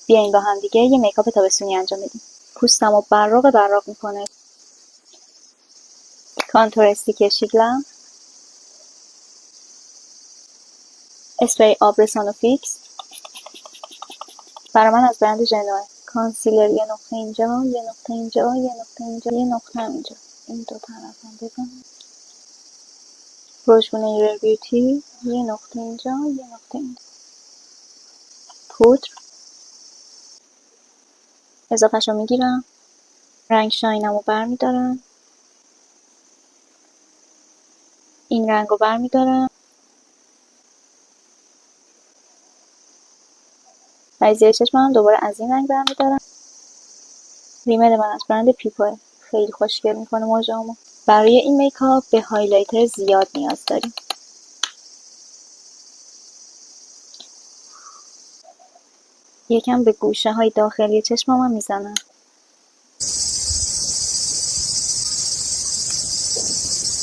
بیاین با هم دیگه یه میکاپ تابستونی انجام بدیم. پوستمو براق میکنه. کانتور استیک شیگلم، اسپری آبرسان و فیکس برای من از برند ژنوه. کانسیلر یه نقطه اینجا، یه نقطه اینجا، یه نقطه اینجا، یه نقطه اینجا. این دو طرفم بزنم. روژ ایرر بیوتی یه نقطه اینجا، یه نقطه اینجا. پودر اضافهشو میگیرم، رنگ شاینمو برمیدارم، این رنگو برمیدارم، برای زیر چشمم دوباره از این رنگ برمیدارم. ریمل من از برند پیپا، خیلی خوشگل میکنه موجامو. برای این میکاپ به هایلایتر زیاد نیاز داریم. یکم به گوشه های داخلی چشمم میزنم.